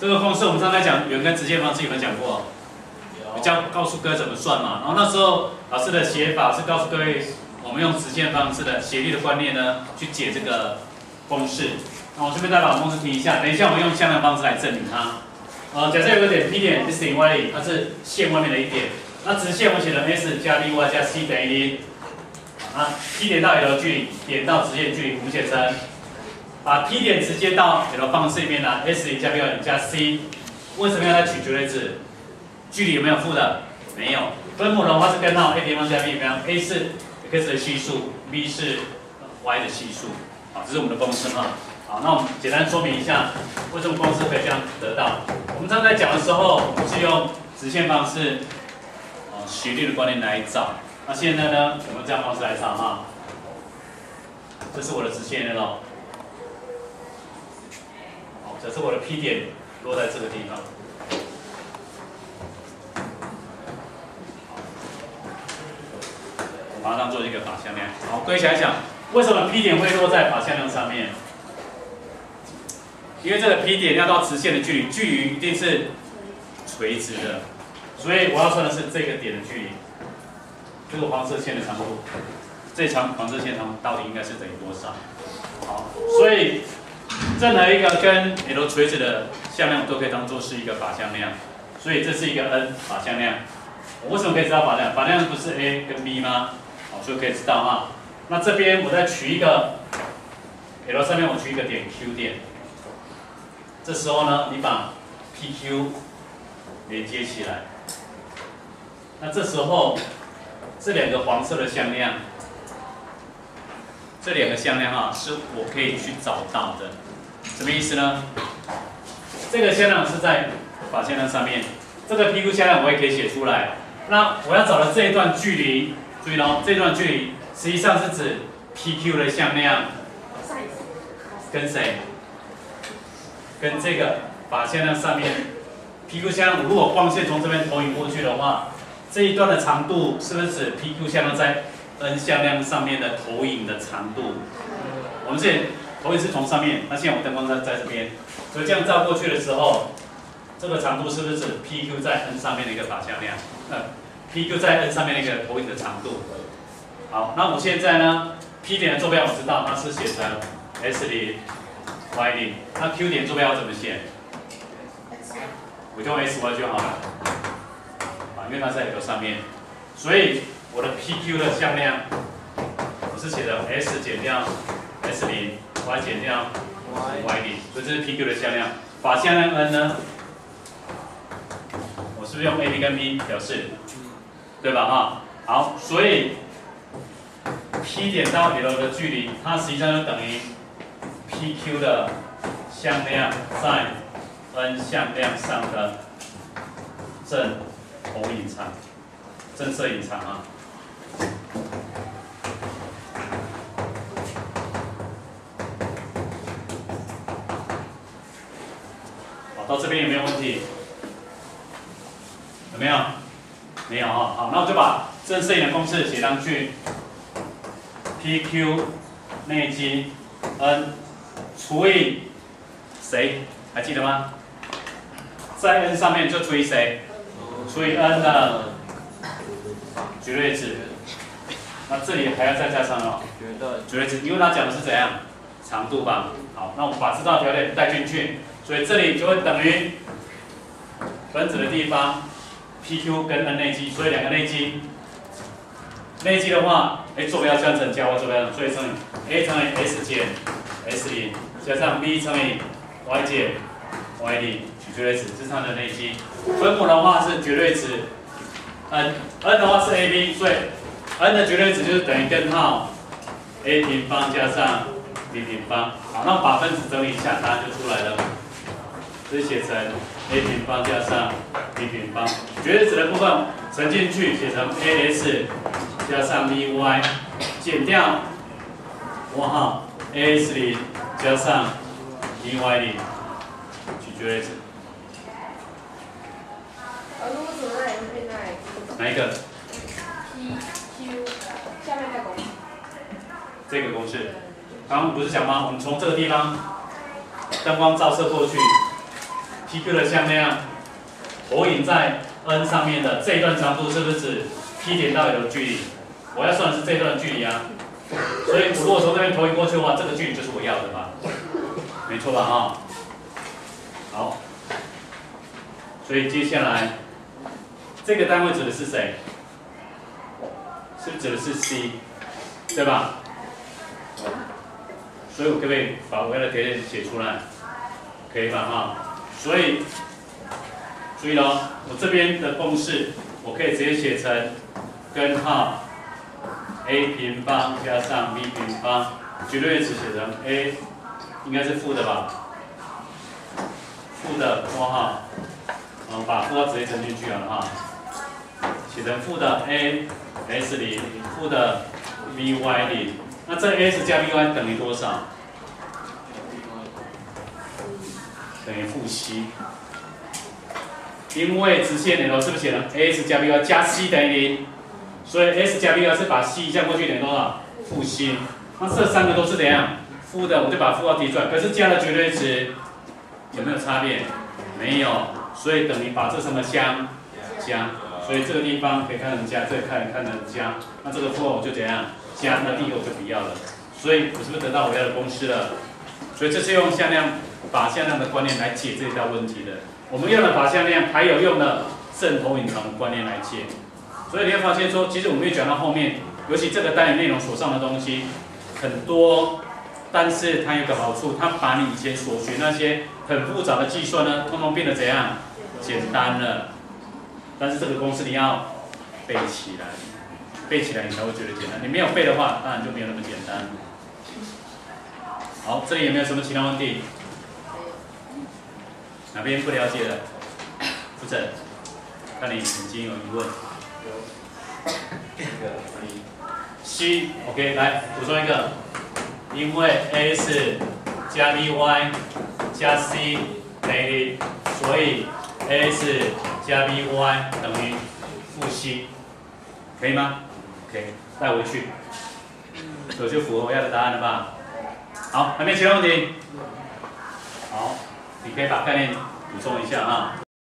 这个公式我们刚才讲圆跟直线方式有没有讲过？告诉各位怎么算嘛。然后那时候老师的写法是告诉各位，我们用直线方式的斜率的观念呢，去解这个公式。那我这边再把公式提一下，等一下我们用向量方式来证明它。假设有个点 P 点 S 0 Y 0，它是线外面的一点。那直线我写成 S 加 BY 加 C 等于0。啊 ，P 点到 L 距离，点到直线距离，我们写成把 P 点直接到 L 方式里面拿 S 0加 BY 0加 C。为什么要来取绝对值？距离有没有负的？没有。分母的话是根号 A 平方加 B 平方 ，A 是 x 的系数 ，B 是 y 的系数。好，这是我们的公式哈。好，那我们简单说明一下，为什么公式可以这样得到。我们刚才讲的时候是用直线方式，斜率的观念来找。那现在呢，我们这样方式来找哈。这是我的直线喽。好，这是我的 P 点落在这个地方。我把它当做一个法向量。好，各位想一想，为什么 P 点会落在法向量上面？因为这个 P 点要到直线的距离，距离一定是垂直的，所以我要算的是这个点的距离，这个黄色线的长度，这长黄色线长度到底应该是等于多少？好，所以任何一个跟 L 垂直的向量都可以当做是一个法向量，所以这是一个 N 法向量。我为什么可以知道法向量？法向量不是 A 跟 B 吗？好，所以可以知道哈。那这边我再取一个 L 上面我取一个点 Q 点。这时候呢，你把 PQ 连接起来，那这时候这两个黄色的向量，这两个向量啊，是我可以去找到的。什么意思呢？这个向量是在法向量上面，这个 PQ 向量我也可以写出来。那我要找的这一段距离，注意喽，这段距离实际上是指 PQ 的向量跟谁？跟这个法向量上面 PQ 向量，如果光线从这边投影过去的话，这一段的长度是不是指 PQ 向量在 N 向量上面的投影的长度？我们之前投影是从上面，那现在我灯光在这边，所以这样照过去的时候，这个长度是不是指 PQ 在 N 上面的一个法向量？PQ 在 N 上面的一个投影的长度。好，那我现在呢 ，P 点的坐标我知道它是写成 S0。Y 0，那 Q 点坐标要怎么写？我就用 SY 就好了。因为它在 L 上面，所以我的 PQ 的向量，我是写的 S 减掉 S0，Y 减掉 Y 0，所以这是 PQ 的向量。法向量 N 呢，我是不是用 A、B 跟 B 表示？对吧？哈，好，所以 P 点到 L 的距离，它实际上就等于 PQ 的向量在 N 向量上的正投影长、正摄影长啊。好，到这边有没有问题？有没有？没有啊。好，那我就把正摄影的公式写上去。PQ 内积 N 除以谁？还记得吗？在 N 上面就除以谁？除以 N 的绝对值。那这里还要再加上哦，绝对值，因为它讲的是怎样？长度吧。好，那我们把这道条件带进去，所以这里就会等于分子的地方 PQ 跟 N 内积，所以两个内积。内积的话，坐标相乘加 y 坐标乘，所以乘以 A 乘以 S 减 S0加上 B 乘以 Y 减 Y0取绝对值，这是它的内积。分母的话是绝对值 N，N 的话是 AB， 所以 N 的绝对值就是等于根号 A 平方加上 B 平方。好，那我把分子整理一下，答案就出来了。这是写成 A 平方加上 B 平方，绝对值的部分乘进去，写成 AS 加上 BY 减掉括号 AS0加上 BY0取绝对值。如果什么那里会变那里？哪一个 ？PQ 下面那公式。这个公式，刚刚不是讲吗？我们从这个地方灯光照射过去 PQ 的向量投影在 n 上面的这一段长度是不是指 P 点到 L 的距离？我要算的是这一段距离啊。所以我如果从这边投影过去的话，这个距离就是我要的吧？没错吧？哈。好。所以接下来这个单位指的是谁？是不是指的是 C， 对吧？所以我可不可以把我要的条件写出来？可以吧？哈。所以注意喽，我这边的公式我可以直接写成根号 a 平方加上 b 平方，绝对值写成 a 应该是负的吧？负的括号，把负号直接乘进去好了哈，写成负的 a s 0，负的 b y 0，那这 s 加 b y 等于多少？等于负 c。因为直线 L 是不是写成 s 加 b y 加 c 等于0？所以 s 加 b y 是把 c 加过去等于多少？负 c。那这三个都是怎样？负的，我就把负号提出来。可是加了绝对值，有没有差别？没有。所以等于把这什么加？所以这个地方可以看成加，这个看成加。那这个负号我就怎样？加，那第一个我就不要了。所以我是不是得到我要的公式了？所以这是用把向量的观念来解这一道问题的。我们用了把向量，还有用了正投影长的观念来解。所以你会发现说，其实我们会讲到后面，尤其这个单元内容所上的东西很多，但是它有个好处，它把你以前所学那些很复杂的计算呢，通通变得怎样？简单了。但是这个公式你要背起来，背起来你才会觉得简单。你没有背的话，当然就没有那么简单。好，这里有没有什么其他问题？哪边不了解的？傅正，看你眼睛有疑问。C OK， 来补充一个，因为 S 加 BY 加 C 等于0，所以 S 加 BY 等于负 C， 可以吗 ？OK， 带回去，这就符合我要的答案了吧？好，还没有其他问题？好，你可以把概念补充一下啊。